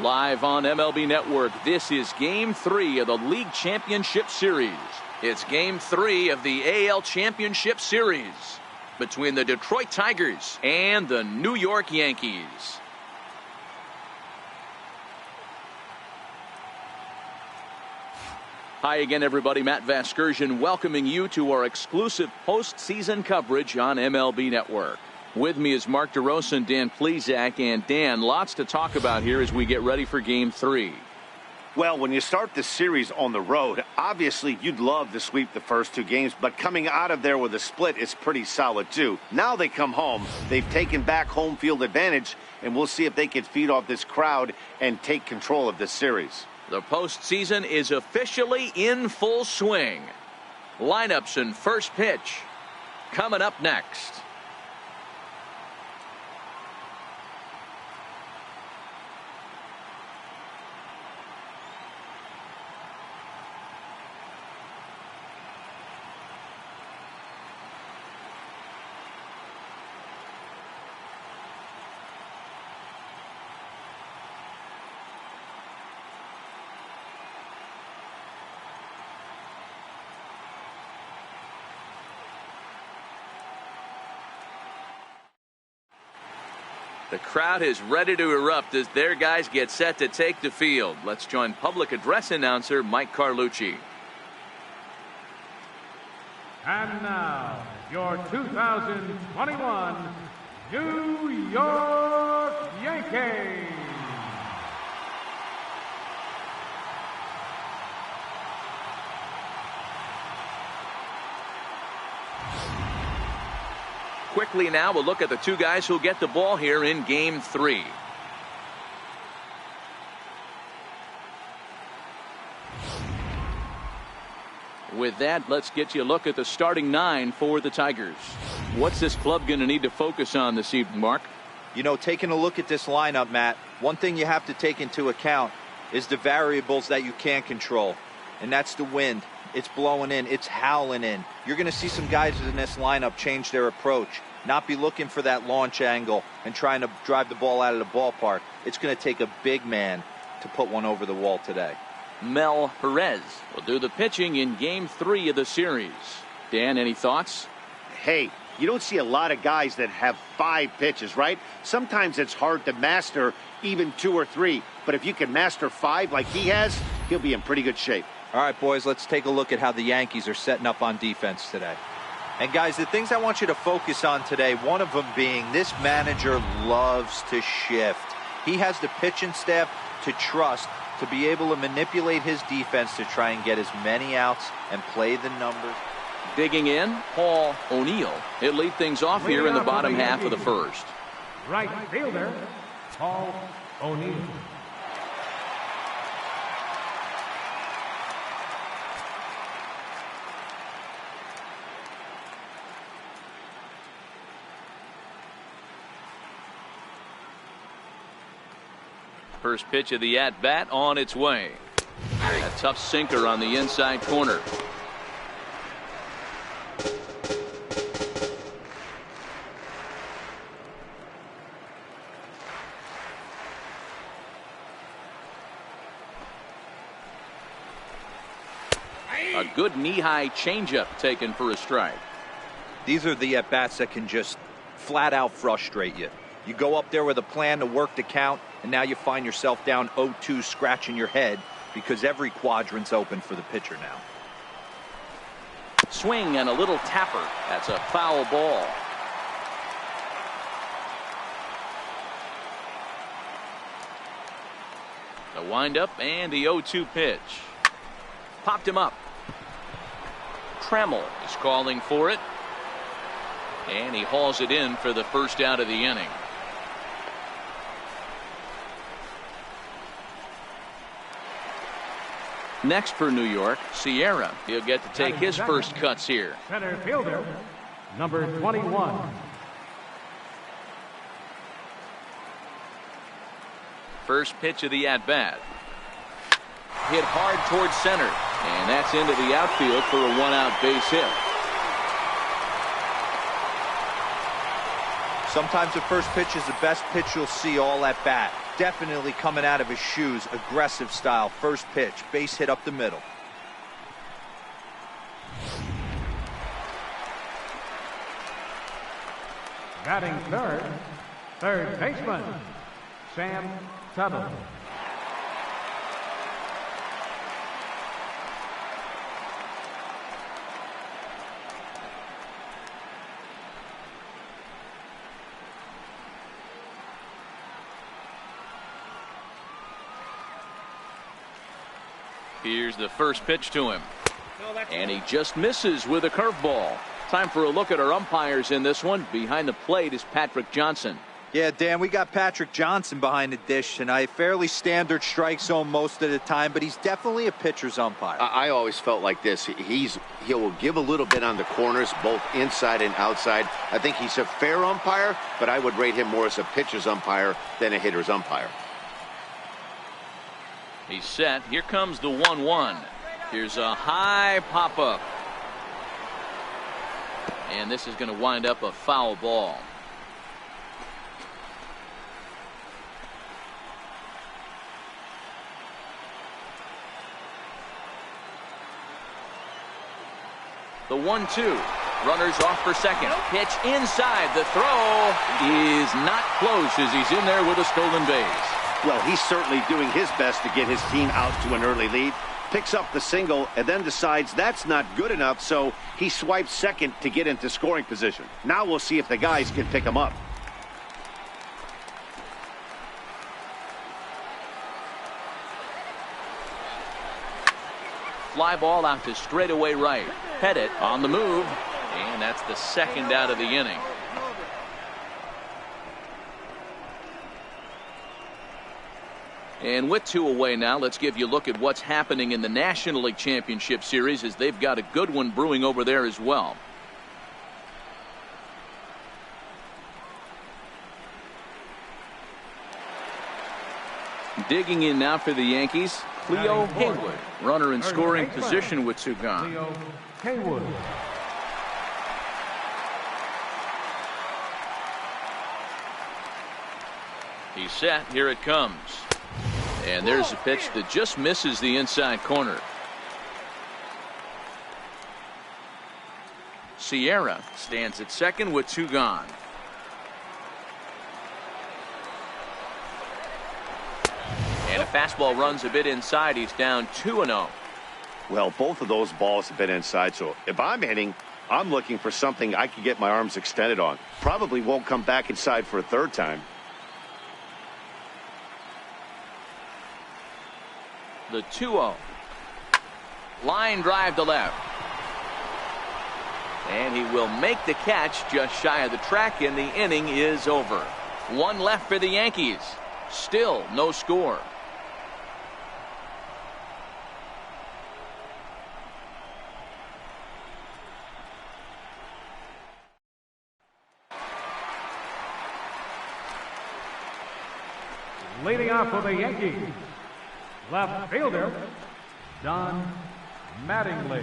Live on MLB Network, this is Game 3 of the League Championship Series. It's Game 3 of the AL Championship Series between the Detroit Tigers and the New York Yankees. Hi again, everybody. Matt Vasgersian welcoming you to our exclusive postseason coverage on MLB Network. With me is Mark DeRosa and Dan Plesac. And Dan, lots to talk about here as we get ready for Game 3. Well, when you start the series on the road, obviously you'd love to sweep the first two games, but coming out of there with a split is pretty solid too. Now they come home, they've taken back home field advantage, and we'll see if they can feed off this crowd and take control of this series. The postseason is officially in full swing. Lineups and first pitch coming up next. The crowd is ready to erupt as their guys get set to take the field. Let's join public address announcer Mike Carlucci. And now, your 2021 New York Yankees. Quickly now, we'll look at the two guys who'll get the ball here in Game 3. With that, let's get you a look at the starting 9 for the Tigers. What's this club going to need to focus on this evening, Mark? You know, taking a look at this lineup, Matt, one thing you have to take into account is the variables that you can't control, and that's the wind. It's blowing in. It's howling in. You're going to see some guys in this lineup change their approach, not be looking for that launch angle and trying to drive the ball out of the ballpark. It's going to take a big man to put one over the wall today. Mel Perez will do the pitching in Game 3 of the series. Dan, any thoughts? Hey, you don't see a lot of guys that have 5 pitches, right? Sometimes it's hard to master even 2 or 3. But if you can master 5 like he has, he'll be in pretty good shape. All right, boys, let's take a look at how the Yankees are setting up on defense today. And, guys, the things I want you to focus on today, one of them being this manager loves to shift. He has the pitching staff to trust to be able to manipulate his defense to try and get as many outs and play the numbers. Digging in, Paul O'Neill. He'll lead things off here in the bottom half of the first. Right fielder, Paul O'Neill. First pitch of the at-bat on its way. A tough sinker on the inside corner. A good knee-high changeup taken for a strike. These are the at-bats that can just flat-out frustrate you. You go up there with a plan to work the count, and now you find yourself down 0-2 scratching your head because every quadrant's open for the pitcher now. Swing and a little tapper. That's a foul ball. The windup and the 0-2 pitch. Popped him up. Trammell is calling for it. And he hauls it in for the first out of the inning. Next for New York, Sierra. He'll get to take his first cuts here. Center fielder, number 21. First pitch of the at-bat. Hit hard towards center. And that's into the outfield for a one-out base hit. Sometimes the first pitch is the best pitch you'll see all at bat. definitely coming out of his shoes, aggressive style. First pitch, base hit up the middle. Batting third, third baseman, Sam Tuttle. Here's the first pitch to him. And he just misses with a curveball. Time for a look at our umpires in this one. Behind the plate is Patrick Johnson. Yeah, Dan, we got Patrick Johnson behind the dish tonight. Fairly standard strike zone most of the time, but he's definitely a pitcher's umpire. I always felt like this. He'll give a little bit on the corners, both inside and outside. I think he's a fair umpire, but I would rate him more as a pitcher's umpire than a hitter's umpire. He's set. Here comes the 1-1. Here's a high pop-up. And this is going to wind up a foul ball. The 1-2. Runners off for second. Pitch inside. The throw is not close as he's in there with a stolen base. Well, he's certainly doing his best to get his team out to an early lead. Picks up the single and then decides that's not good enough, so he swipes second to get into scoring position. Now we'll see if the guys can pick him up. Fly ball out to straightaway right. Pettit on the move, and that's the second out of the inning. And with 2 away now, let's give you a look at what's happening in the National League Championship Series, as they've got a good one brewing over there as well. Digging in now for the Yankees, Clu Haywood, runner in scoring position with 2 gone. Clu Haywood. He's set. Here it comes. And there's a pitch that just misses the inside corner. Sierra stands at second with 2 gone. And a fastball runs a bit inside. He's down 2-0. Well, both of those balls have been inside, so if I'm hitting, I'm looking for something I can get my arms extended on. Probably won't come back inside for a third time. The 2-0. Line drive to left. And he will make the catch just shy of the track, and the inning is over. 1 left for the Yankees. Still no score. Leading off for the Yankees, left fielder, Don Mattingly.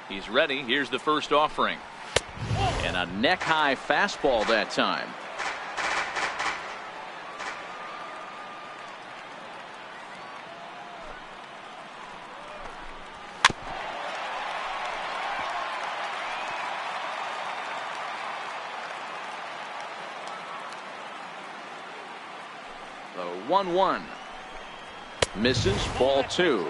He's ready. Here's the first offering. And a neck-high fastball that time. The 1-1. Misses, ball 2.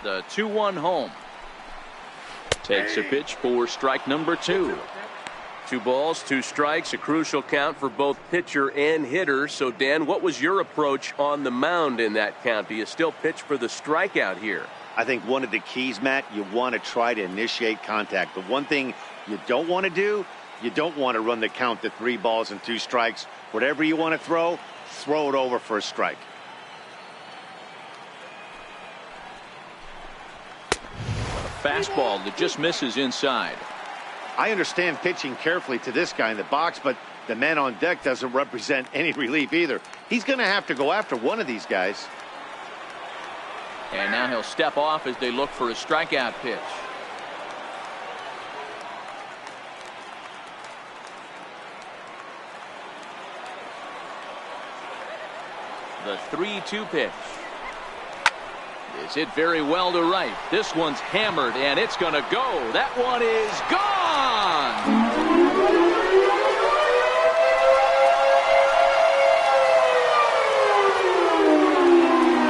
The 2-1 home. Takes a pitch for strike number 2. 2 balls, 2 strikes, a crucial count for both pitcher and hitter. So, Dan, what was your approach on the mound in that count? Do you still pitch for the strikeout here? I think one of the keys, Matt, you want to try to initiate contact. The one thing you don't want to do, you don't want to run the count to 3 balls and 2 strikes. Whatever you want to throw it over for a strike. Fastball that just misses inside. I understand pitching carefully to this guy in the box, but the man on deck doesn't represent any relief either. He's going to have to go after one of these guys. And now he'll step off as they look for a strikeout pitch. The 3-2 pitch. Is hit very well to right. This one's hammered, and it's going to go. That one is gone.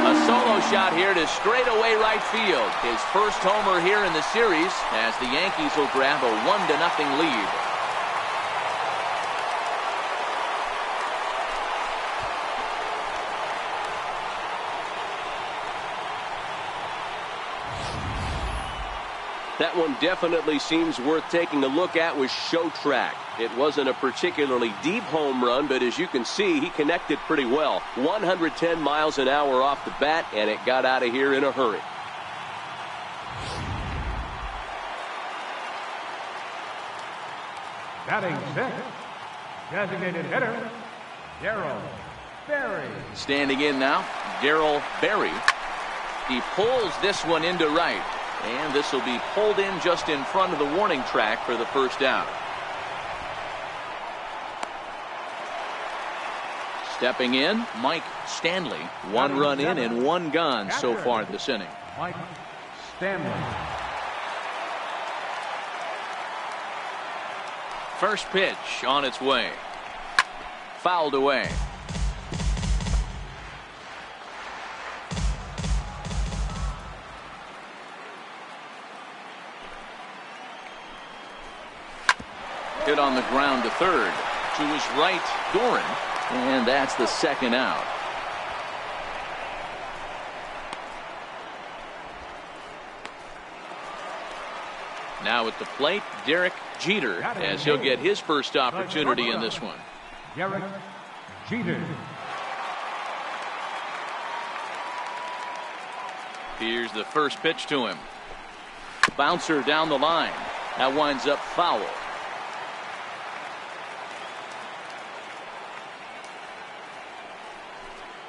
A solo shot here to straightaway right field. His first homer here in the series as the Yankees will grab a 1-0 lead. That one definitely seems worth taking a look at with Show Track. It wasn't a particularly deep home run, but as you can see, he connected pretty well. 110 miles an hour off the bat, and it got out of here in a hurry. Batting sixth, designated hitter, Darryl Berry. Standing in now, Darryl Berry. He pulls this one into right. And this will be pulled in just in front of the warning track for the first out. Stepping in, Mike Stanley. 1 run in and 1 gone so far this inning. Mike Stanley. First pitch on its way. Fouled away. Hit on the ground to third. To his right, Dorn. And that's the second out. Now at the plate, Derek Jeter, as he'll get his first opportunity in this one. Derek Jeter. Here's the first pitch to him. Bouncer down the line. That winds up foul.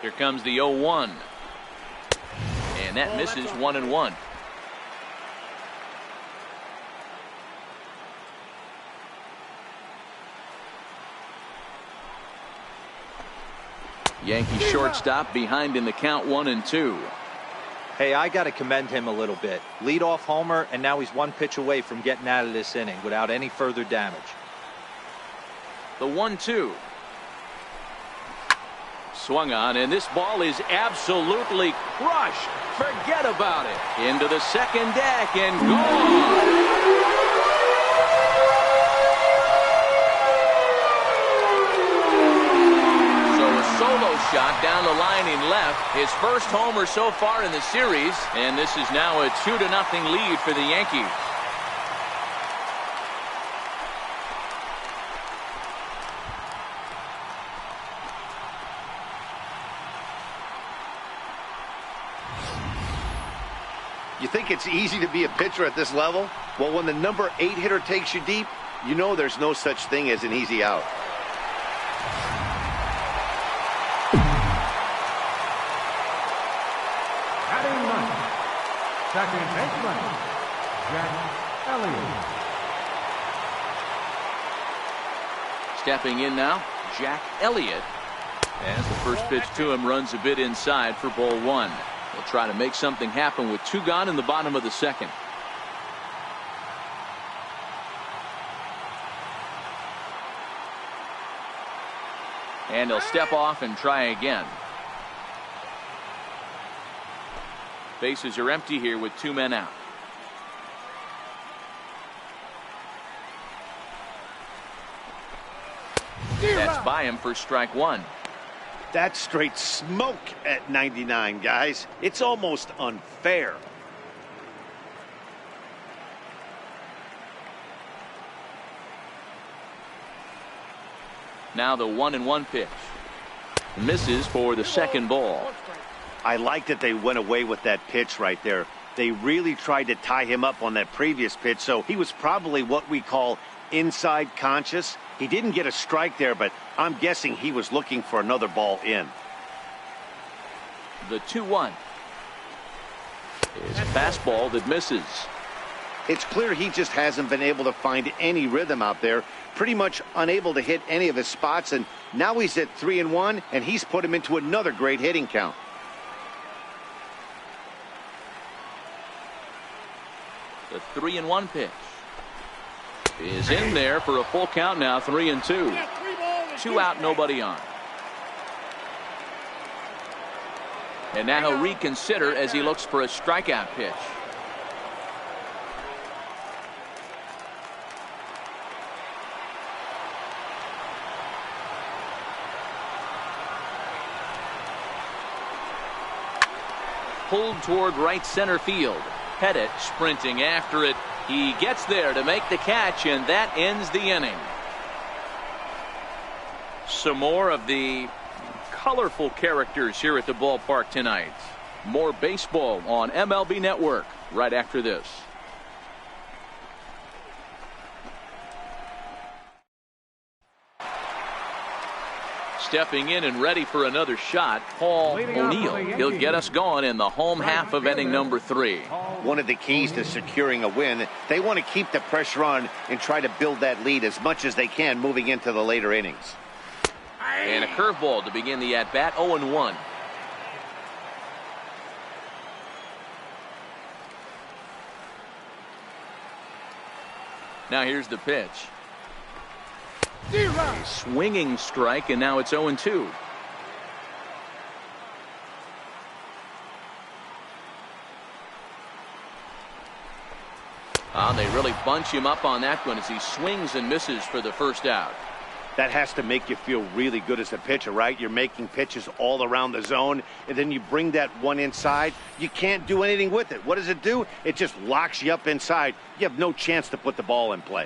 Here comes the 0-1. And that misses 1-1. Yankee shortstop behind in the count 1-2. Hey, I got to commend him a little bit. Leadoff homer, and now he's 1 pitch away from getting out of this inning without any further damage. The 1-2. Swung on, and this ball is absolutely crushed. Forget about it. Into the second deck and gone. Solo shot down the line in left. His first homer so far in the series, and this is now a 2-0 lead for the Yankees. You think it's easy to be a pitcher at this level? Well, when the number 8 hitter takes you deep, you know there's no such thing as an easy out. Second baseman, Jack Elliott. Stepping in now, Jack Elliott. As the first pitch to him runs a bit inside for ball 1. He'll try to make something happen with 2 gone in the bottom of the second. And he'll step off and try again. Bases are empty here with 2 men out. That's by him for strike 1. That's straight smoke at 99, guys. It's almost unfair. Now the 1-1 pitch. Misses for the second ball. I like that they went away with that pitch right there. They really tried to tie him up on that previous pitch, so he was probably what we call inside conscious. He didn't get a strike there, but I'm guessing he was looking for another ball in. The 2-1 is a fastball that misses. It's clear he just hasn't been able to find any rhythm out there, pretty much unable to hit any of his spots, and now he's at 3-1, and he's put him into another great hitting count. The 3-1 pitch is in there for a full count now, 3-2. 2 out, nobody on. And now he'll reconsider as he looks for a strikeout pitch. Pulled toward right center field. Pettit sprinting after it. He gets there to make the catch, and that ends the inning. Some more of the colorful characters here at the ballpark tonight. More baseball on MLB Network right after this. Stepping in and ready for another shot, Paul O'Neill. He'll get us going in the home half of inning number 3. One of the keys to securing a win, they want to keep the pressure on and try to build that lead as much as they can moving into the later innings. And a curveball to begin the at-bat, 0-1. Now here's the pitch. A swinging strike, and now it's 0-2. They really bunch him up on that one as he swings and misses for the first out. That has to make you feel really good as a pitcher, right? You're making pitches all around the zone, and then you bring that one inside. You can't do anything with it. What does it do? It just locks you up inside. You have no chance to put the ball in play.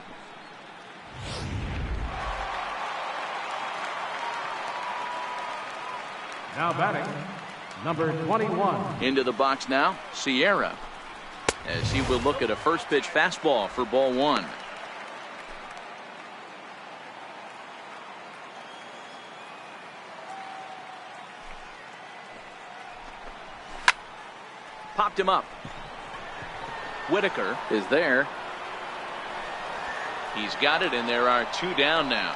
Now batting, number 21. Into the box now, Sierra, as he will look at a first pitch fastball for ball 1. Popped him up. Whitaker is there. He's got it, and there are 2 down now.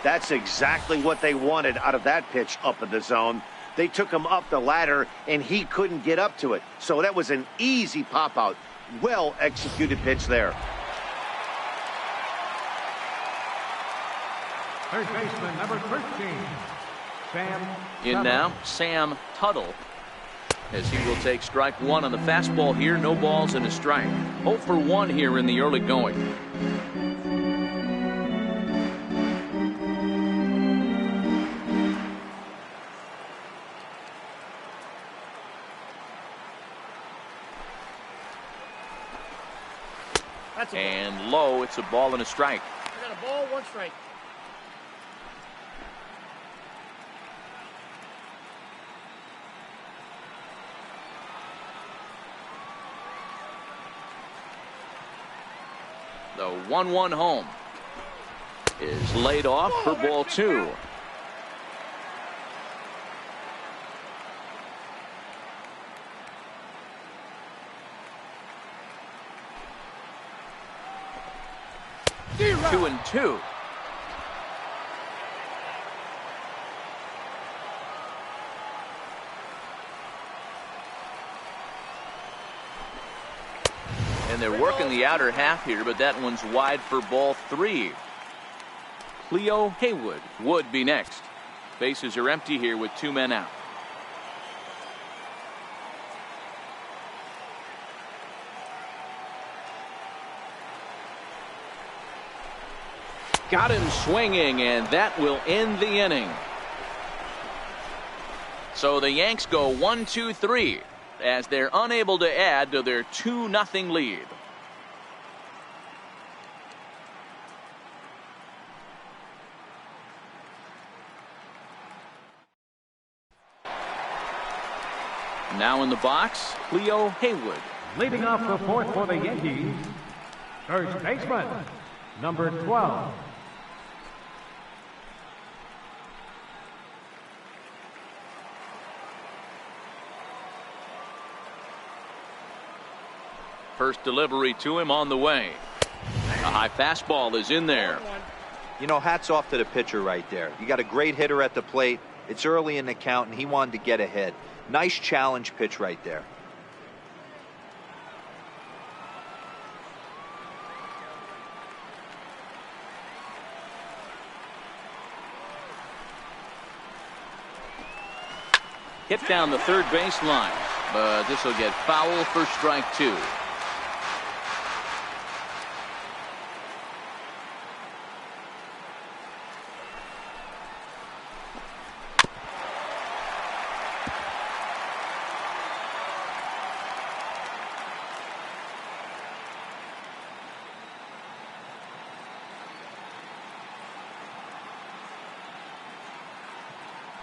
That's exactly what they wanted out of that pitch up in the zone. They took him up the ladder, and he couldn't get up to it. So that was an easy pop-out. Well-executed pitch there. Third baseman, number 13, Sam In Tuttle. now, Sam Tuttle, as he will take strike 1 on the fastball here. No balls and a strike. 0 for 1 here in the early going. And low, it's a ball and a strike. I got a ball, 1 strike. The 1-1 home is laid off for ball 2. Two and 2. And they're working the outer half here, but that one's wide for ball 3. Clu Haywood would be next. Bases are empty here with 2 men out. Got him swinging, and that will end the inning. So the Yanks go 1-2-3 as they're unable to add to their 2-0 lead. Now in the box, Clu Haywood. Leading off the fourth for the Yankees, first baseman, number 12. First delivery to him on the way. A high fastball is in there. You know, hats off to the pitcher right there. You got a great hitter at the plate. It's early in the count, and he wanted to get ahead. Nice challenge pitch right there. Hit down the third baseline, but this will get foul for strike 2.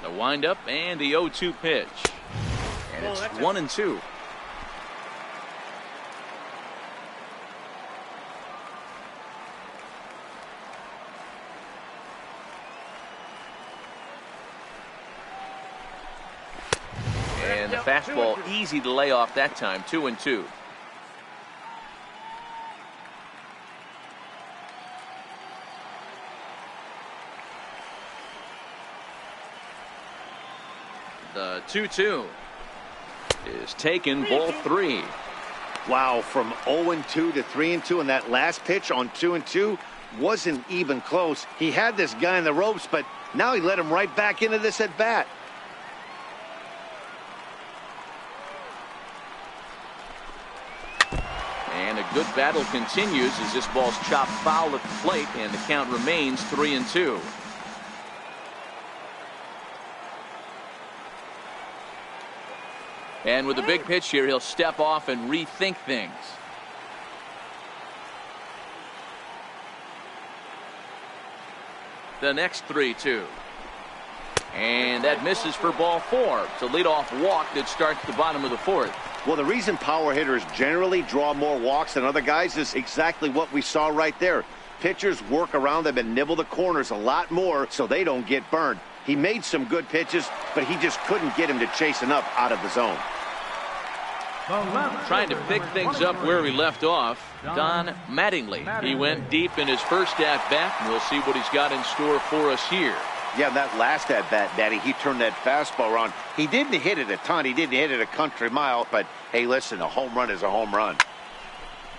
The windup and the 0-2 pitch. And it's 1-2. And the fastball easy to lay off that time. 2-2. The 2-2 is taken, ball 3. Wow, from 0-2 to 3-2, and that last pitch on 2-2 wasn't even close. He had this guy in the ropes, but now he let him right back into this at bat. And a good battle continues as this ball's chopped foul at the plate, and the count remains 3-2. And with a big pitch here, he'll step off and rethink things. The next 3-2. And that misses for ball 4. It's a leadoff walk that starts the bottom of the 4th. Well, the reason power hitters generally draw more walks than other guys is exactly what we saw right there. Pitchers work around them and nibble the corners a lot more so they don't get burned. He made some good pitches, but he just couldn't get him to chase enough out of the zone. Trying to pick things up where he left off, Don Mattingly. He went deep in his first at-bat, and we'll see what he's got in store for us here. Yeah, that last at-bat, Daddy, he turned that fastball around. He didn't hit it a ton. He didn't hit it a country mile, but, hey, listen, a home run is a home run.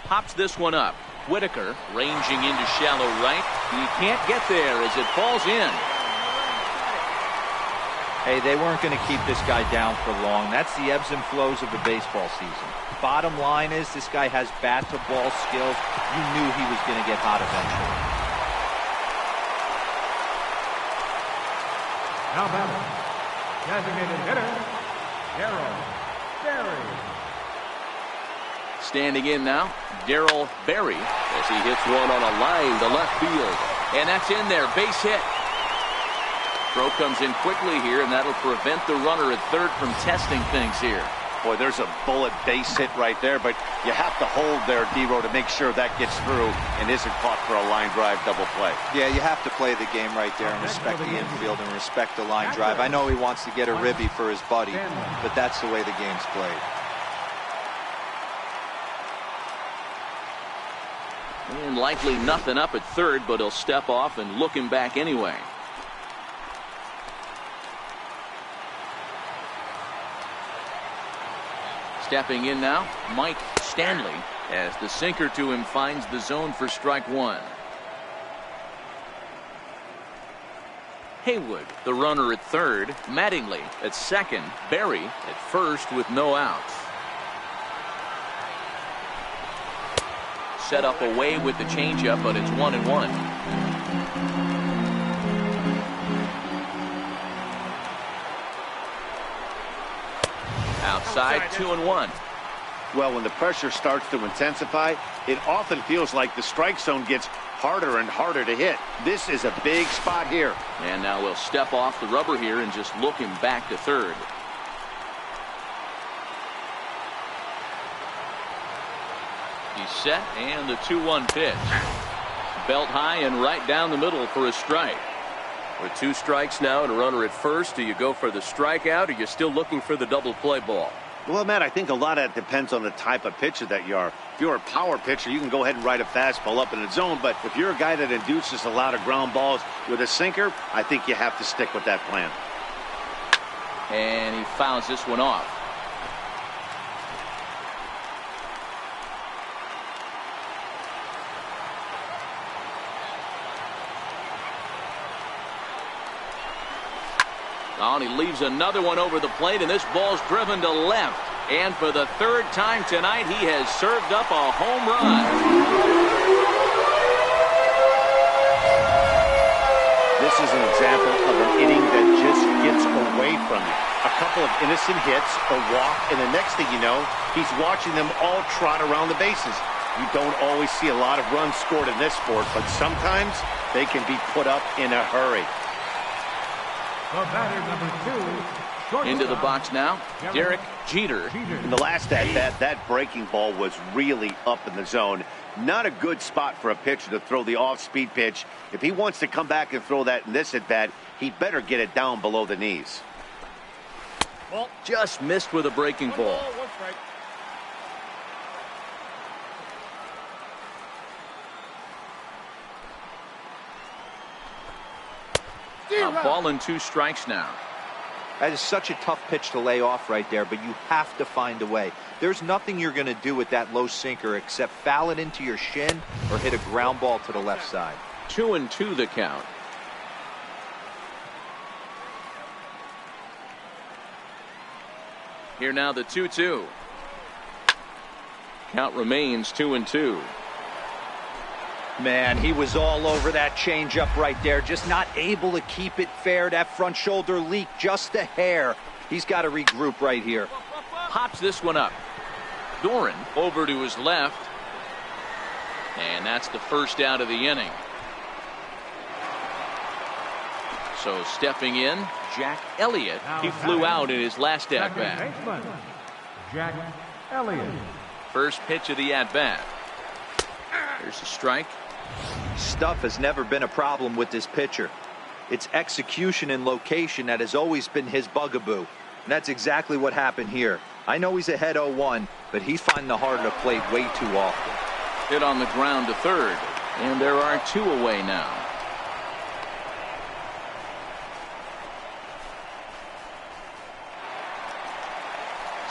Pops this one up. Whitaker ranging into shallow right. He can't get there as it falls in. Hey, they weren't going to keep this guy down for long. That's the ebbs and flows of the baseball season. Bottom line is this guy has bat-to-ball skills. You knew he was going to get hot eventually. Now batting, designated hitter, Darryl Berry. Standing in now, Darryl Berry as he hits one on a line to left field. And that's in there, base hit. Throw comes in quickly here, and that'll prevent the runner at third from testing things here. Boy, there's a bullet base hit right there, but you have to hold there, D-Row, to make sure that gets through and isn't caught for a line drive double play. Yeah, you have to play the game right there and respect the infield and respect the line drive. I know he wants to get a ribby for his buddy, but that's the way the game's played. And likely nothing up at third, but he'll step off and look him back anyway. Stepping in now, Mike Stanley, as the sinker to him finds the zone for strike 1. Haywood, the runner at third. Mattingly at second. Berry at first with no outs. Set up away with the changeup, but it's 1-1. Outside, 2-1. Well, when the pressure starts to intensify, it often feels like the strike zone gets harder and harder to hit. This is a big spot here. And now we'll step off the rubber here and just look him back to third. set, and the 2-1 pitch. Belt high and right down the middle for a strike. With 2 strikes now and a runner at first, do you go for the strikeout, or you're still looking for the double play ball? Well, Matt, I think a lot of that depends on the type of pitcher that you are. If you're a power pitcher, you can go ahead and ride a fastball up in the zone. But if you're a guy that induces a lot of ground balls with a sinker, I think you have to stick with that plan. And he fouls this one off. Oh, and he leaves another one over the plate, and this ball's driven to left. And for the 3rd time tonight, he has served up a home run. This is an example of an inning that just gets away from you. A couple of innocent hits, a walk, and the next thing you know, he's watching them all trot around the bases. You don't always see a lot of runs scored in this sport, but sometimes they can be put up in a hurry. The batter, number 2. Into the box now, Derek Jeter. In the last at-bat, that breaking ball was really up in the zone. Not a good spot for a pitcher to throw the off-speed pitch. If he wants to come back and throw that in this at-bat, he better get it down below the knees. Well, just missed with a breaking ball. A ball and 2 strikes now. That is such a tough pitch to lay off right there, but you have to find a way. There's nothing you're going to do with that low sinker except foul it into your shin or hit a ground ball to the left side. 2-2 the count. Here now the 2-2. Count remains 2-2. Man, he was all over that changeup right there, just not able to keep it fair. That front shoulder leaked just a hair. He's got to regroup right here. Pops this one up. Dorn over to his left. And that's the first out of the inning. So stepping in, Jack Elliott. He flew out in his last at-bat. Jack Elliott. First pitch of the at-bat. There's a strike. Stuff has never been a problem with this pitcher. It's execution and location that has always been his bugaboo. And that's exactly what happened here. I know he's ahead 0-1, but he's finding the heart of the plate way too often. Hit on the ground to third. And there are 2 away now.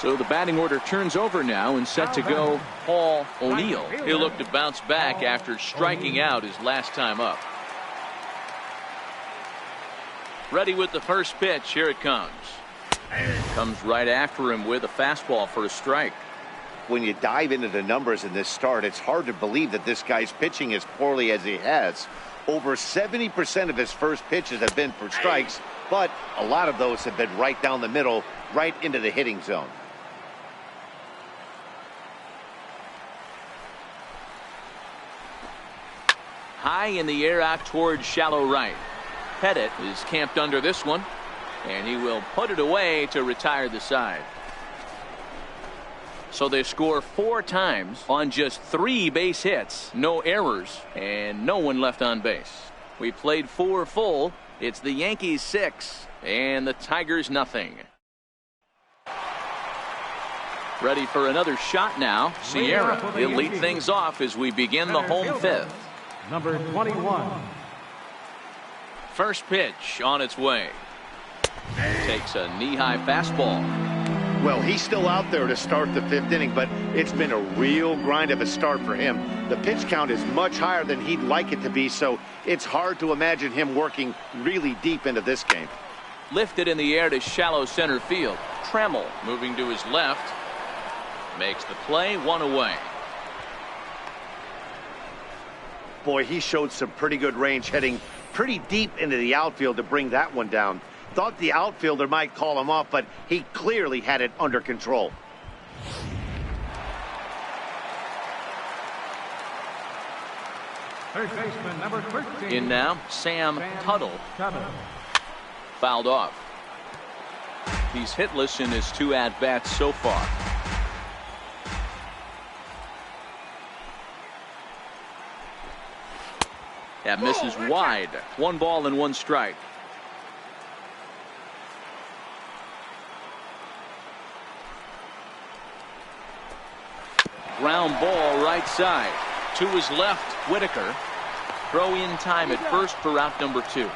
So the batting order turns over now, and set to go Paul O'Neill. He'll look to bounce back after striking out his last time up. Ready with the first pitch. Here it comes. Comes right after him with a fastball for a strike. When you dive into the numbers in this start, it's hard to believe that this guy's pitching as poorly as he has. Over 70% of his first pitches have been for strikes, but a lot of those have been right down the middle, right into the hitting zone. High in the air out towards shallow right. Pettit is camped under this one, and he will put it away to retire the side. So they score 4 times on just 3 base hits, no errors, and no one left on base. We played 4 full. It's the Yankees 6 and the Tigers nothing. Ready for another shot now. Sierra will lead things off as we begin the home 5th. Number 21. First pitch on its way. Takes a knee-high fastball. Well, he's still out there to start the 5th inning, but it's been a real grind of a start for him. The pitch count is much higher than he'd like it to be, so it's hard to imagine him working really deep into this game. Lifted in the air to shallow center field. Trammell moving to his left. Makes the play, 1 away. Boy, he showed some pretty good range, heading pretty deep into the outfield to bring that one down. Thought the outfielder might call him off, but he clearly had it under control. Third baseman, number 13. In now, Sam Tuttle. Fouled off. He's hitless in his 2 at-bats so far. That misses wide. 1 ball and 1 strike. Ground ball right side. To his left, Whitaker. Throw in time at first for out number 2.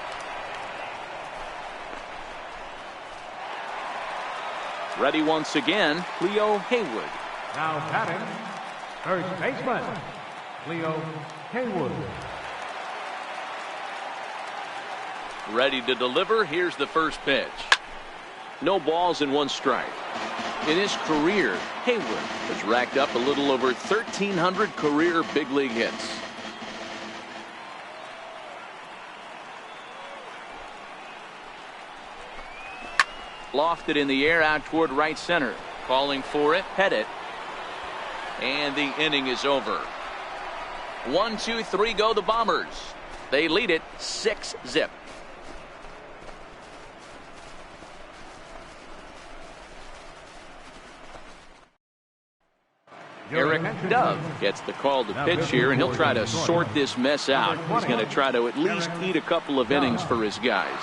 Ready once again, Clu Haywood. Now batting, first baseman, Clu Haywood. Ready to deliver. Here's the first pitch. No balls and 1 strike. In his career, Haywood has racked up a little over 1,300 career big league hits. Lofted in the air out toward right center. Calling for it, Pettit. And the inning is over. 1, 2, 3 go the Bombers. They lead it 6-0. Eric Dove gets the call to pitch here, and he'll try to sort this mess out. He's going to try to at least eat a couple of innings for his guys.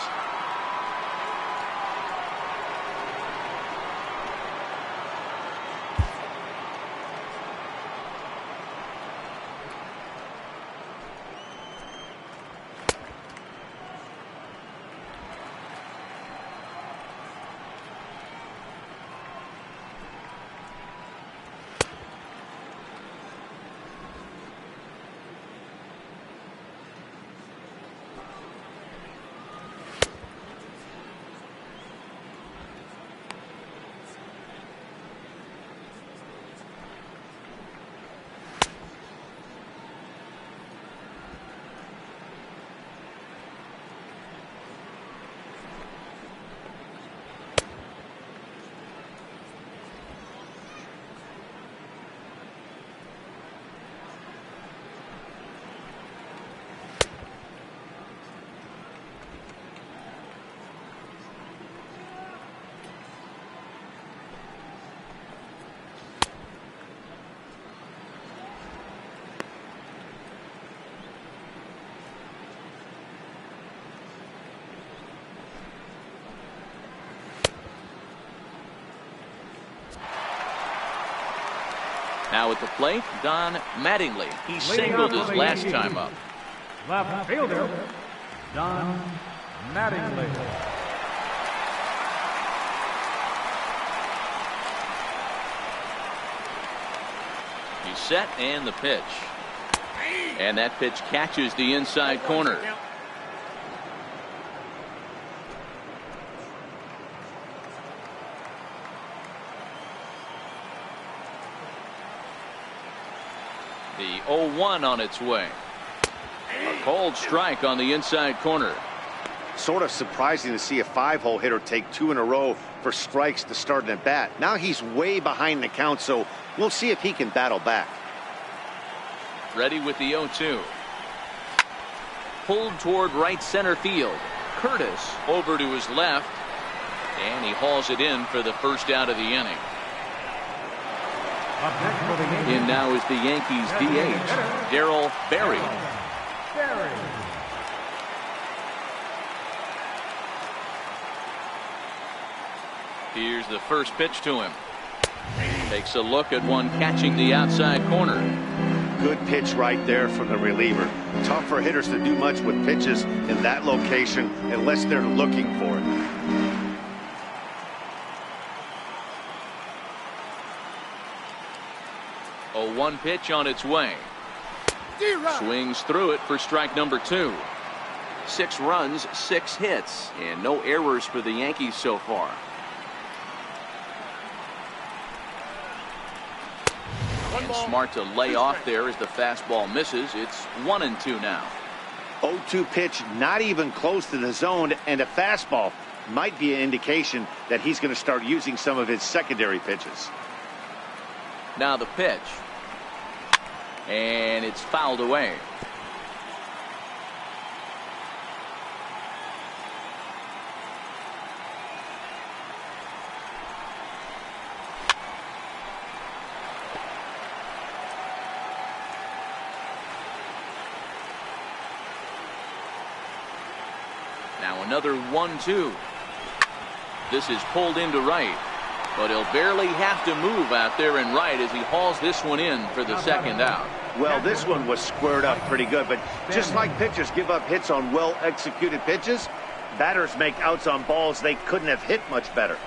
Now at the plate, Don Mattingly. He singled his last time up. Left fielder, Don Mattingly. He's set and the pitch. And that pitch catches the inside corner. The 0-1 on its way. A cold strike on the inside corner. Sort of surprising to see a 5-hole hitter take 2 in a row for strikes to start an at bat. Now he's way behind the count, so we'll see if he can battle back. Ready with the 0-2. Pulled toward right center field. Curtis over to his left, and he hauls it in for the first out of the inning. In now is the Yankees DH, Darryl Berry. Here's the first pitch to him. Takes a look at one catching the outside corner. Good pitch right there from the reliever. Tough for hitters to do much with pitches in that location unless they're looking for it. A 1 pitch on its way. Swings through it for strike number 2. 6 runs, 6 hits, and no errors for the Yankees so far. And smart to lay off there as the fastball misses. It's 1-2 now. 0-2 pitch, not even close to the zone, and a fastball might be an indication that he's going to start using some of his secondary pitches. Now the pitch. And it's fouled away. Now another 1-2. This is pulled into right, but he'll barely have to move out there in right as he hauls this one in for the second out. Well, this one was squared up pretty good, but just like pitchers give up hits on well-executed pitches, batters make outs on balls they couldn't have hit much better.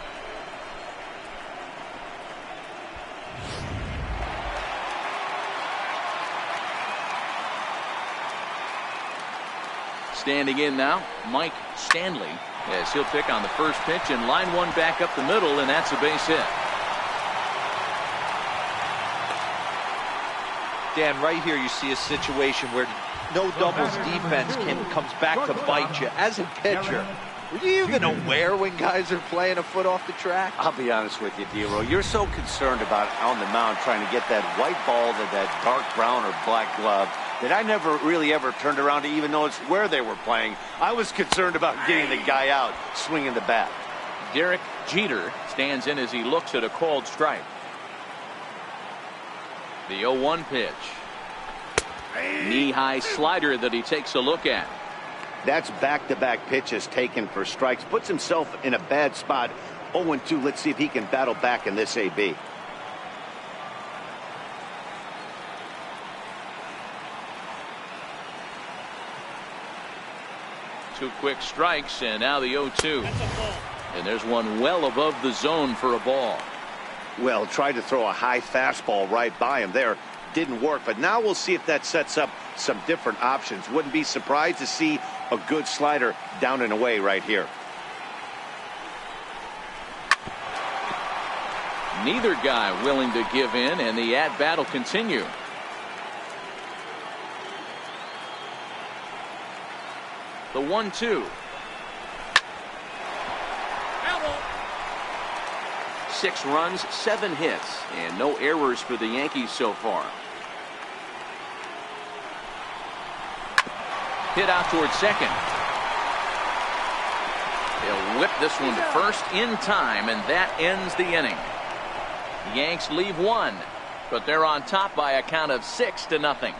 Standing in now, Mike Stanley, as he'll pick on the first pitch and line one back up the middle, and that's a base hit. Dan, right here you see a situation where no doubles defense comes back to bite you. As a pitcher, were you even aware when guys are playing a foot off the track? I'll be honest with you, D'Lo. You're so concerned about on the mound trying to get that white ball to that dark brown or black glove that I never really ever turned around to even notice where they were playing. I was concerned about getting the guy out swinging the bat. Derek Jeter stands in as he looks at a called strike. The 0-1 pitch. Knee-high slider that he takes a look at. That's back-to-back pitches taken for strikes. Puts himself in a bad spot. 0-2. Let's see if he can battle back in this AB. Two quick strikes, and now the 0-2. And there's one well above the zone for a ball. Well, tried to throw a high fastball right by him there. Didn't work, but now we'll see if that sets up some different options. Wouldn't be surprised to see a good slider down and away right here. Neither guy willing to give in, and the at-bat will continue. The 1-2. 6 runs, 7 hits, and no errors for the Yankees so far. Hit out towards second. They'll whip this one to first in time, and that ends the inning. The Yanks leave one, but they're on top by a count of 6-0.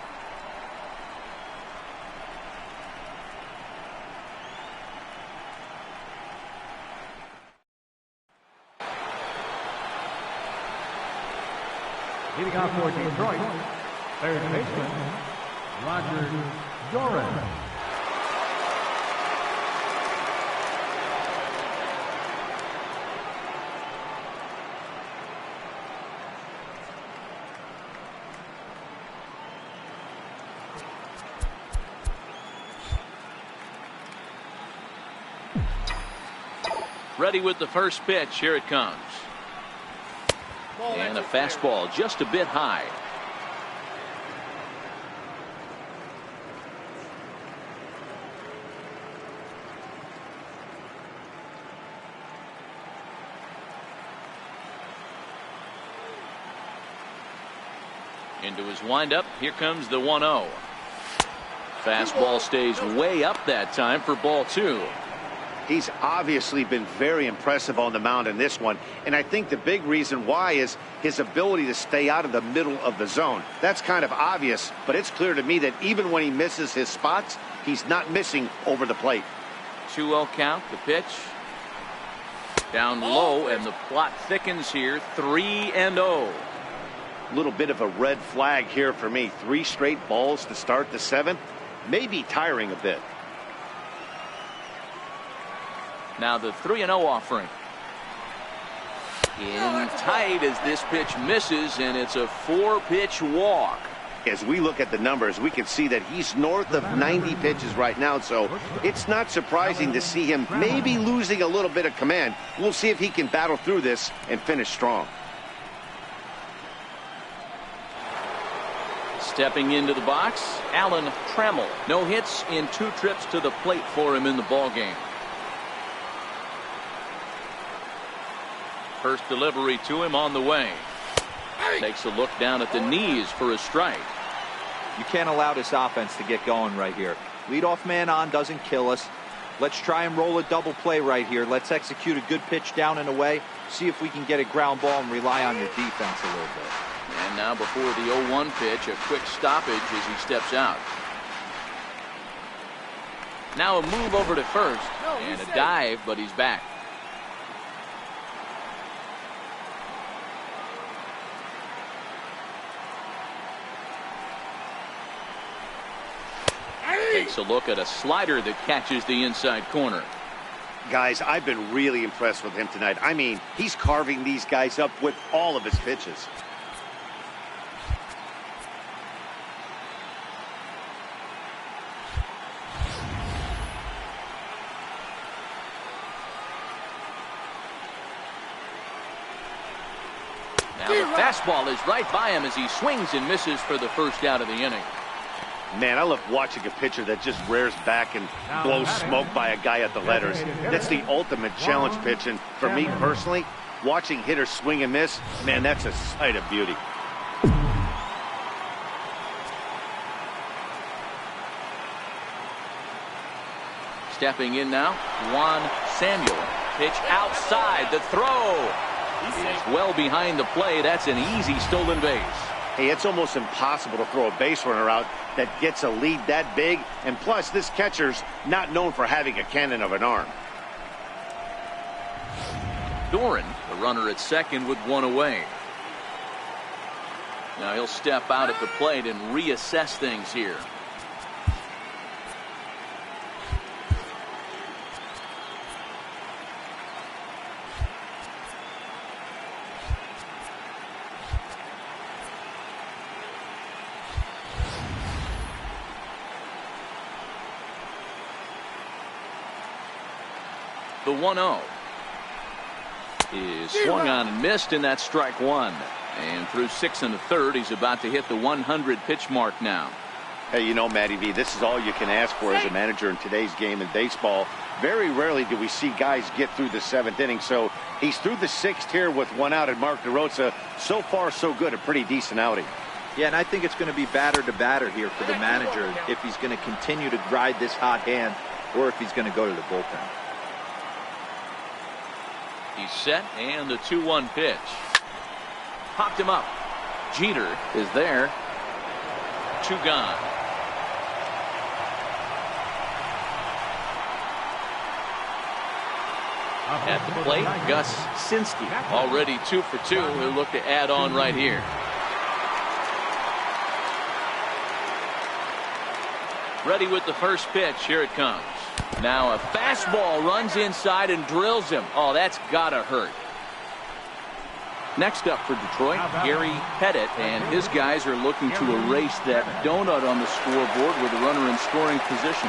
Leading off for Detroit, third baseman, Roger Dorn. Ready with the first pitch. Here it comes. And a fastball just a bit high. Into his windup. Here comes the 1-0. Fastball stays way up that time for ball 2. He's obviously been very impressive on the mound in this one, and I think the big reason why is his ability to stay out of the middle of the zone. That's kind of obvious, but it's clear to me that even when he misses his spots, he's not missing over the plate. 2-0 count. The pitch down low, and the plot thickens here. 3-0. Little bit of a red flag here for me. 3 straight balls to start the 7th. Maybe tiring a bit. Now the 3-0 offering. In tight as this pitch misses, and it's a 4-pitch walk. As we look at the numbers, we can see that he's north of 90 pitches right now, so it's not surprising to see him maybe losing a little bit of command. We'll see if he can battle through this and finish strong. Stepping into the box, Alan Trammell. No hits in 2 trips to the plate for him in the ballgame. First delivery to him on the way. Takes a look down at the knees for a strike. You can't allow this offense to get going right here. Leadoff man on doesn't kill us. Let's try and roll a double play right here. Let's execute a good pitch down and away. See if we can get a ground ball and rely on your defense a little bit. And now before the 0-1 pitch, a quick stoppage as he steps out. Now a move over to first and a dive, but he's back. Takes a look at a slider that catches the inside corner. Guys, I've been really impressed with him tonight. I mean, he's carving these guys up with all of his pitches. Now the fastball is right by him as he swings and misses for the first out of the inning. Man, I love watching a pitcher that just rears back and blows smoke by a guy at the letters. That's the ultimate challenge pitch. And for me personally, watching hitters swing and miss, man, that's a sight of beauty. Stepping in now, Juan Samuel. Pitch outside. The throw is well behind the play. That's an easy stolen base. Hey, it's almost impossible to throw a base runner out that gets a lead that big. And plus, this catcher's not known for having a cannon of an arm. Dorn, the runner at second with one away. Now he'll step out at the plate and reassess things here. The 1-0 is swung on and missed, and that's strike one. And through 6 1/3, he's about to hit the 100 pitch mark now. Hey, you know, Matty V, this is all you can ask for as a manager in today's game in baseball. Very rarely do we see guys get through the 7th inning. So he's through the 6th here with 1 out, and Mark DeRosa, so far so good, a pretty decent outing. Yeah, and I think it's going to be batter to batter here for the manager if he's going to continue to ride this hot hand or if he's going to go to the bullpen. He's set, and the 2-1 pitch. Popped him up. Jeter is there. 2 gone. At the plate, Gus Sinski, already 2 for 2. He'll look to add on right here. Ready with the first pitch. Here it comes. Now a fastball runs inside and drills him. Oh, that's gotta hurt. Next up for Detroit, Gary Pettit, and his guys are looking to erase that donut on the scoreboard with a runner in scoring position.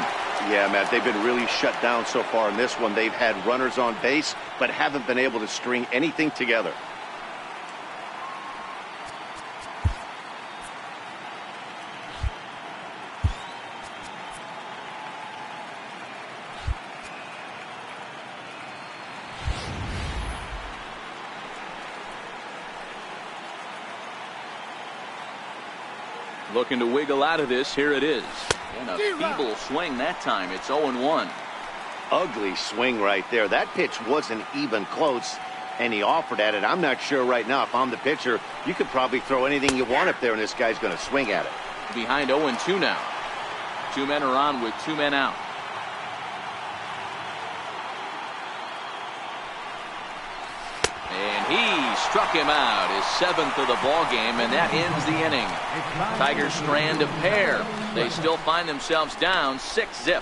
Yeah, Matt, they've been really shut down so far in this one. They've had runners on base, but haven't been able to string anything together. Looking to wiggle out of this. Here it is. And a feeble swing that time. It's 0-1. Ugly swing right there. That pitch wasn't even close, and he offered at it. I'm not sure right now if I'm the pitcher. You could probably throw anything you want up there, and this guy's going to swing at it. Behind 0-2 now. 2 men are on with 2 men out. And he struck him out, his 7th of the ball game, and that ends the inning. Tigers strand a pair. They still find themselves down 6-0.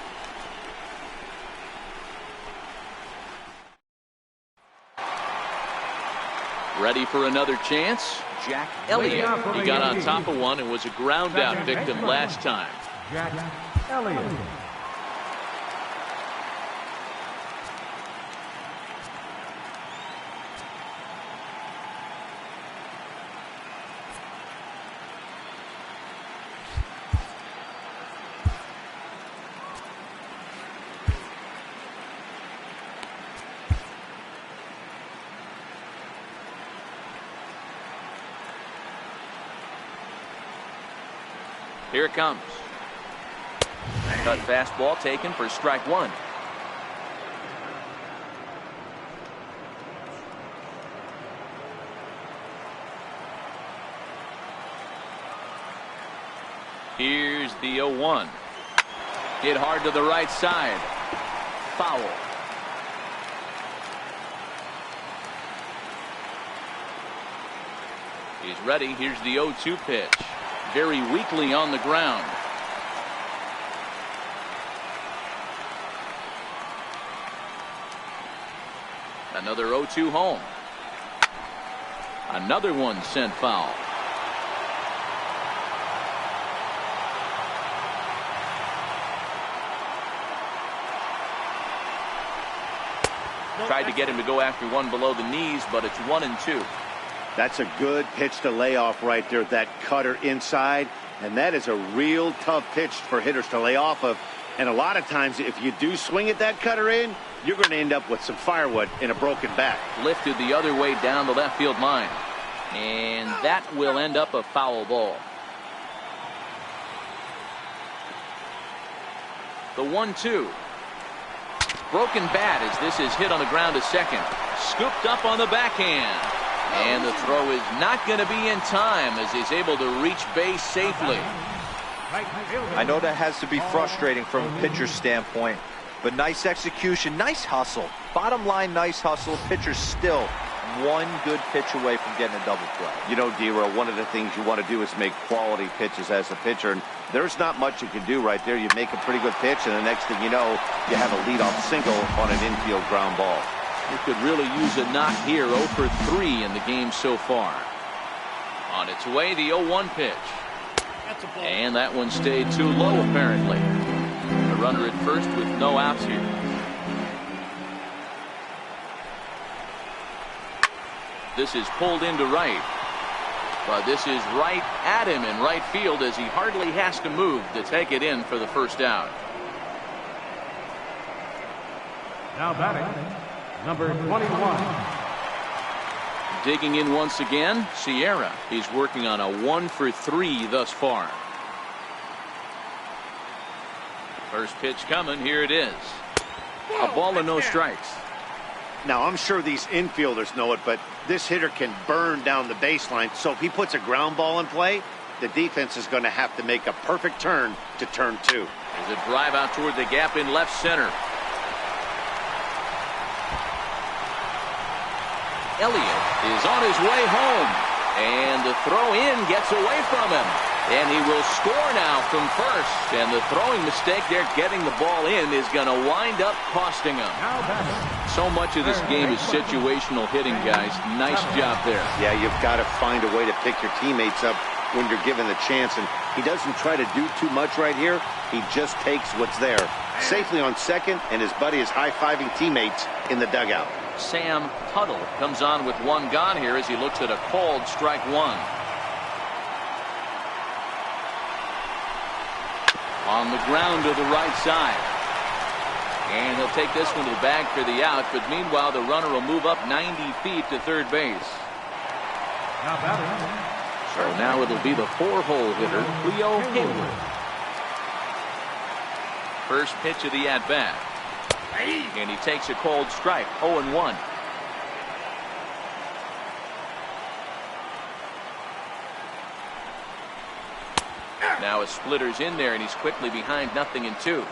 Ready for another chance? Jack Elliott. He got on top of one and was a ground out victim last time. Jack Elliott. Here it comes. Cut fastball taken for strike one. Here's the 0-1. Hit hard to the right side. Foul. He's ready. Here's the 0-2 pitch. Very weakly on the ground. Another 0-2 home. Another one sent foul. Tried to get him to go after one below the knees, but it's 1-2. That's a good pitch to lay off right there, that cutter inside. And that is a real tough pitch for hitters to lay off of. And a lot of times, if you do swing at that cutter in, you're going to end up with some firewood in a broken back. Lifted the other way down the left field line. And that will end up a foul ball. The 1-2. Broken bat as this is hit on the ground to second. Scooped up on the backhand. And the throw is not going to be in time as he's able to reach base safely. I know that has to be frustrating from a pitcher's standpoint, but nice execution, nice hustle. Bottom line, nice hustle. Pitcher's still one good pitch away from getting a double play. You know, D-Row, one of the things you want to do is make quality pitches as a pitcher, and there's not much you can do right there. You make a pretty good pitch, and the next thing you know, you have a leadoff single on an infield ground ball. It could really use a knock here. 0 for 3 in the game so far. On its way, the 0-1 pitch. And that one stayed too low, apparently. The runner at first with no outs here. This is pulled into right. But this is right at him in right field as he hardly has to move to take it in for the first out. Now batting, number 21. Digging in once again, Sierra. He's working on a 1 for 3 thus far. First pitch coming. Here it is. A ball and no strikes. Now, I'm sure these infielders know it, but this hitter can burn down the baseline. So if he puts a ground ball in play, the defense is going to have to make a perfect turn to turn 2. There's a drive out toward the gap in left center. Elliot is on his way home, and the throw in gets away from him, and he will score now from first, and the throwing mistake there getting the ball in is going to wind up costing him. So much of this game is situational hitting, guys. Nice job there. Yeah, you've got to find a way to pick your teammates up when you're given the chance, and he doesn't try to do too much right here. He just takes what's there. Safely on second, and his buddy is high-fiving teammates in the dugout. Sam Tuttle comes on with one gone here as he looks at a called strike 1. On the ground to the right side. And he'll take this one to the bag for the out, but meanwhile the runner will move up 90 feet to third base. So now it'll be the 4-hole hitter, Clu Haywood. First pitch of the at-bat. And he takes a cold strike, 0-1. Now a splitter's in there, and he's quickly behind 0-2.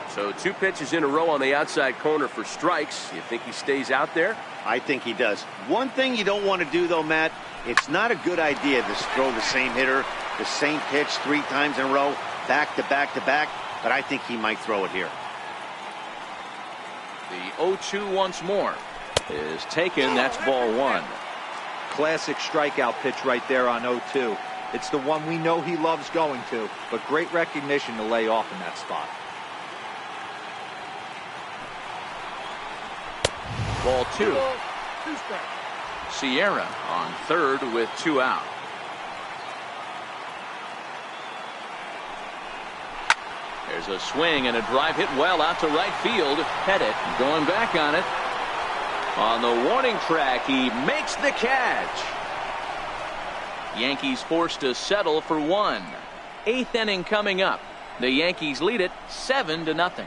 So 2 pitches in a row on the outside corner for strikes. You think he stays out there? I think he does. One thing you don't want to do, though, Matt, it's not a good idea to throw the same hitter, the same pitch 3 times in a row, back to back to back, but I think he might throw it here. The 0-2 once more is taken. That's ball 1. Classic strikeout pitch right there on 0-2. It's the one we know he loves going to, but great recognition to lay off in that spot. Ball 2. Sierra on third with 2 out. There's a swing and a drive hit well out to right field. Pettit going back on it. On the warning track, he makes the catch. Yankees forced to settle for 1. 8th inning coming up. The Yankees lead it 7-0.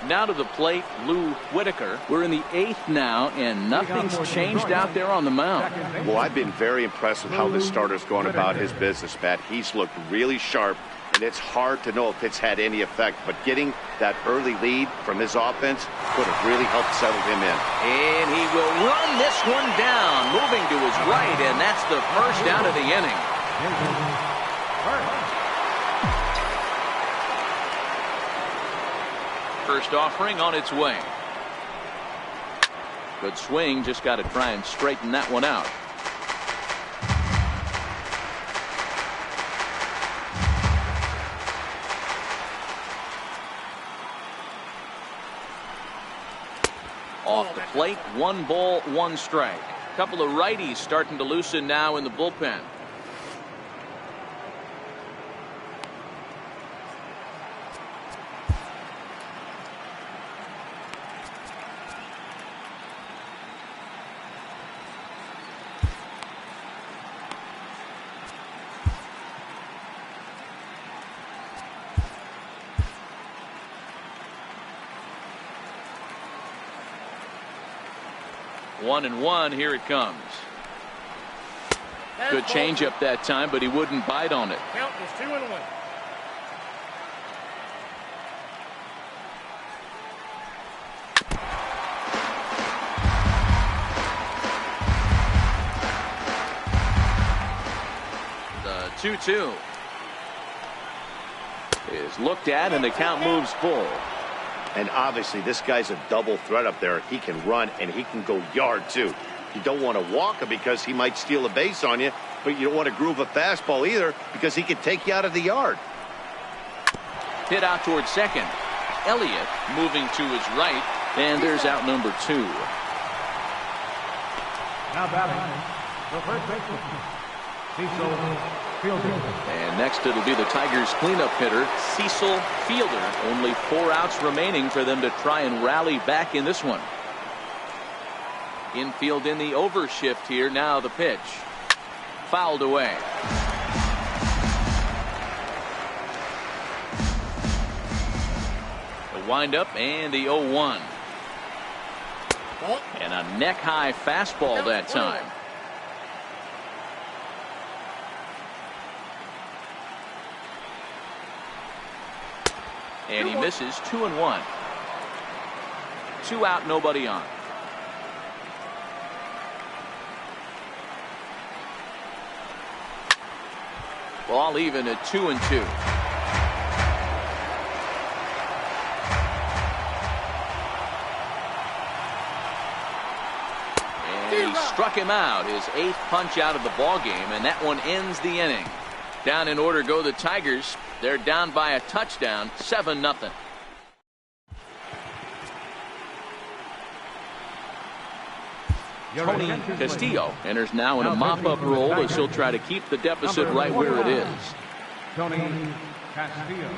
Now to the plate, Lou Whitaker. We're in the 8th now, and nothing's changed out there on the mound. Well, I've been very impressed with how this starter's going about his business, Matt. He's looked really sharp, and it's hard to know if it's had any effect. But getting that early lead from his offense could have really helped settle him in. And he will run this one down, moving to his right, and that's the first out of the inning. First offering on its way. Good swing, just got to try and straighten that one out. Off the plate, 1 ball, 1 strike. A couple of righties starting to loosen now in the bullpen. One and one, here it comes. Good changeup that time, but he wouldn't bite on it. Count is 2-1. The 2-2 is looked at, and the count moves full. And obviously, this guy's a double threat up there. He can run, and he can go yard, too. You don't want to walk him because he might steal a base on you, but you don't want to groove a fastball either because he can take you out of the yard. Hit out towards second. Elliot moving to his right, and there's out number 2. Now batting, the first baseman, Cecil Fielder. And next it'll be the Tigers cleanup hitter, Cecil Fielder. Only 4 outs remaining for them to try and rally back in this one. Infield in the overshift here. Now the pitch. Fouled away. The windup and the 0-1. And a neck-high fastball that time. And he misses. 2-1. 2 out, nobody on. Ball even at 2-2. And he struck him out. His 8th punch out of the ball game, and that one ends the inning. Down in order go the Tigers. They're down by a touchdown, 7-0. Tony Castillo enters now in a mop-up role as he'll try to keep the deficit right where it is. Tony Castillo.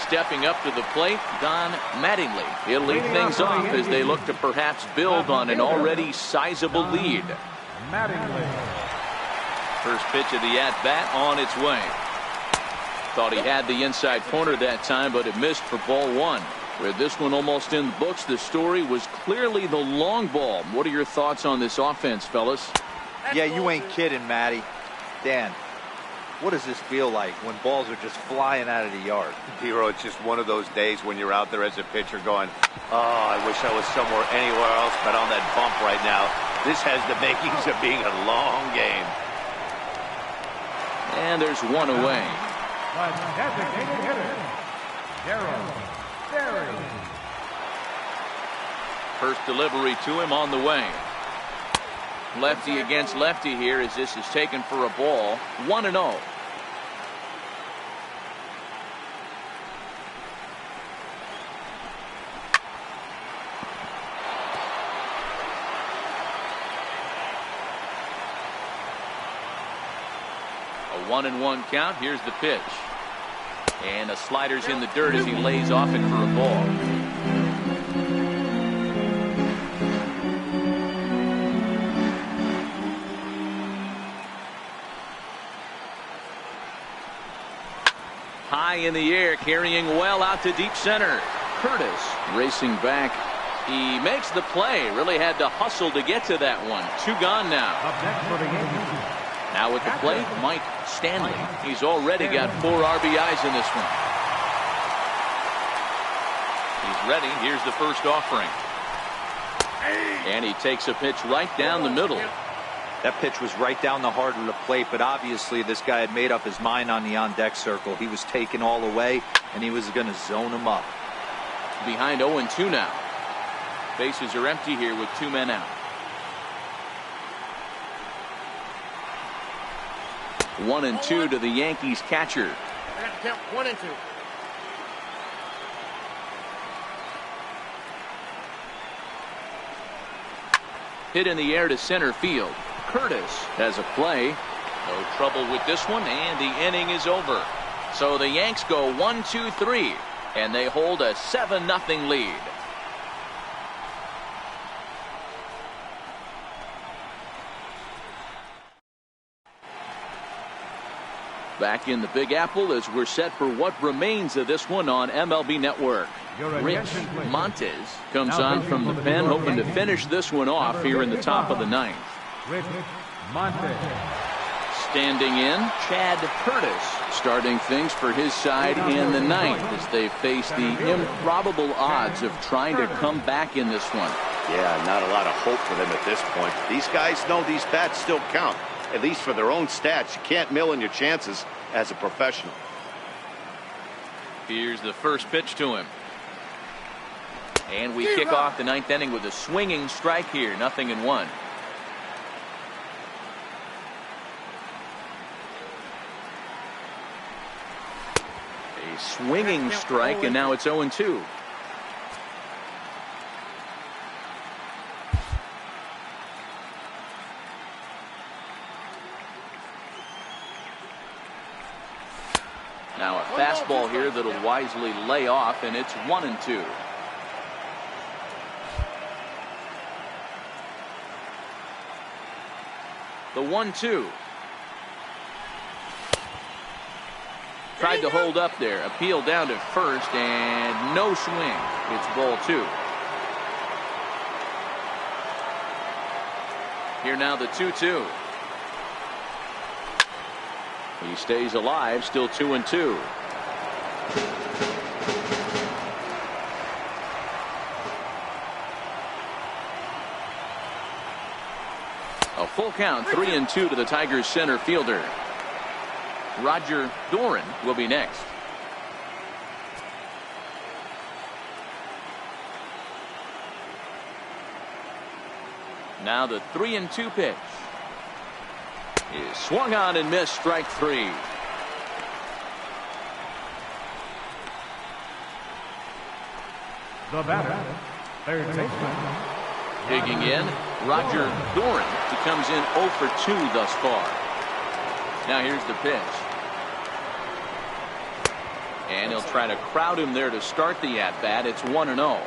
Stepping up to the plate, Don Mattingly. He'll lead things off as they look to perhaps build on an already sizable lead. Mattingly. First pitch of the at-bat on its way. Thought he had the inside corner that time, but it missed for ball 1. With this one almost in the books, the story was clearly the long ball. What are your thoughts on this offense, fellas? Yeah, you ain't kidding, Matty. Dan, what does this feel like when balls are just flying out of the yard? Hero, it's just one of those days when you're out there as a pitcher going, oh, I wish I was somewhere anywhere else but on that bump right now. This has the makings of being a long game. And there's one away. By designated hitter, Darrell First delivery to him on the way. Lefty against lefty here as this is taken for a ball. 1-0. A 1-1 count. Here's the pitch. And the slider's in the dirt as he lays off it for a ball. High in the air, carrying well out to deep center. Curtis racing back. He makes the play. Really had to hustle to get to that one. 2 gone now. Up next for the Yankees. Now at the plate, Mike Stanley. He's already got 4 RBIs in this one. He's ready. Here's the first offering. And he takes a pitch right down the middle. That pitch was right down the heart of the plate, but obviously this guy had made up his mind on the on-deck circle. He was taken all the way, and he was going to zone him up. Behind 0-2 now. Bases are empty here with 2 men out. 1-2 to the Yankees catcher. I got to count 1 and 2. Hit in the air to center field. Curtis has a play. No trouble with this one, and the inning is over. So the Yanks go 1-2-3, and they hold a 7-0 lead. Back in the Big Apple as we're set for what remains of this one on MLB Network. Rich Montes comes on from the pen, hoping to finish this one off here in the top of the 9th. Rich Montes. Standing in, Chad Curtis starting things for his side in the 9th as they face the improbable odds of trying to come back in this one. Yeah, not a lot of hope for them at this point. These guys know these bats still count, at least for their own stats. You can't mill in your chances as a professional. Here's the first pitch to him. And we kick off the 9th inning with a swinging strike here. 0-1. A swinging strike, and now it's 0-2. Now a fastball here that'll wisely lay off, and it's 1-2. The 1-2. Tried to hold up there. Appeal down to first, and no swing. It's ball 2. Here now the 2-2. He stays alive, still 2-2. A full count, 3-2 to the Tigers center fielder. Roger Dorn will be next. Now the 3-2 pitch is swung on and missed. Strike 3. The batter, third baseman. Digging in, Roger Dorn. He comes in 0 for 2 thus far. Now here's the pitch. And he'll try to crowd him there to start the at-bat. It's 1-0.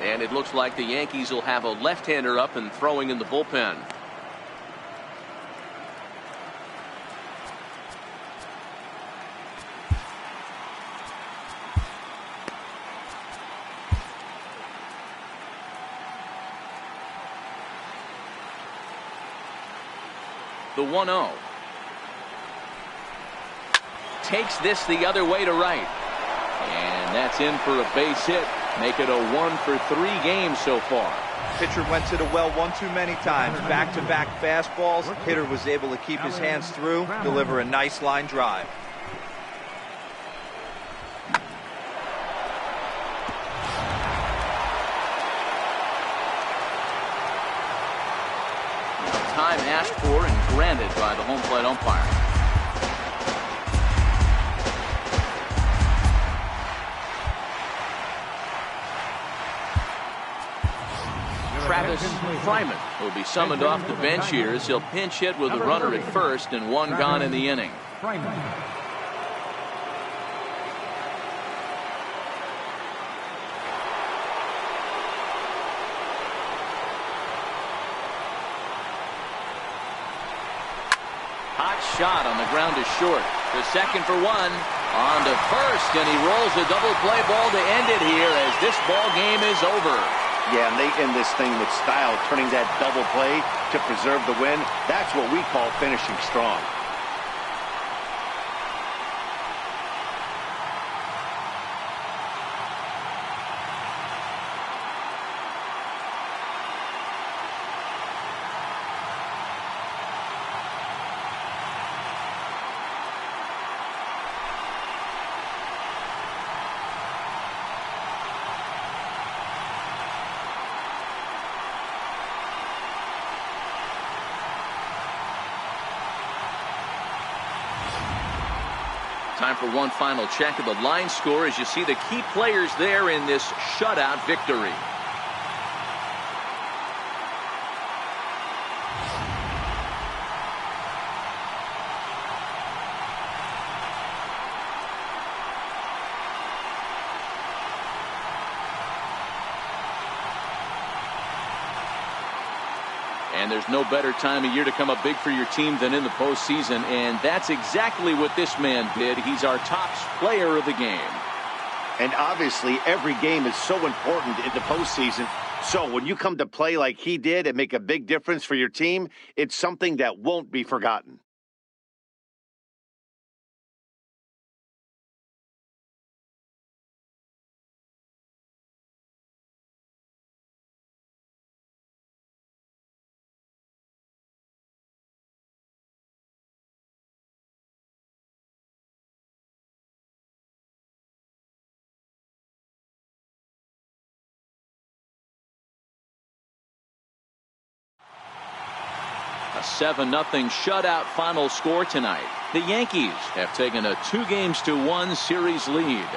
And it looks like the Yankees will have a left-hander up and throwing in the bullpen. The 1-0. Takes this the other way to right. And that's in for a base hit. Make it a 1 for 3 games so far. Pitcher went to the well one too many times. Back-to-back fastballs. Hitter was able to keep his hands through, deliver a nice line drive. time asked for and granted by the home plate umpire. Travis Fryman will be summoned off the bench here as he'll pinch hit with a runner at first and one gone in the inning. Hot shot on the ground is short. To second for one. On to first, and he rolls a double play ball to end it here as this ball game is over. Yeah, and they end this thing with style, turning that double play to preserve the win. That's what we call finishing strong. Time for one final check of the line score as you see the key players there in this shutout victory. And there's no better time of year to come up big for your team than in the postseason, and that's exactly what this man did. He's our top player of the game. And obviously, every game is so important in the postseason. So when you come to play like he did and make a big difference for your team, it's something that won't be forgotten. A 7-0 shutout final score tonight. The Yankees have taken a 2-1 series lead.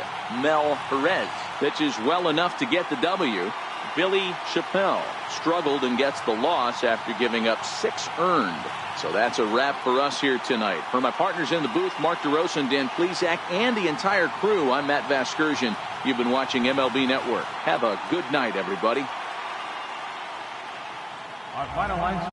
Mel Perez pitches well enough to get the W. Billy Chappelle struggled and gets the loss after giving up 6 earned. So that's a wrap for us here tonight. For my partners in the booth, Mark DeRosa and Dan Plesac, and the entire crew, I'm Matt Vasgersian. You've been watching MLB Network. Have a good night, everybody. Our final line.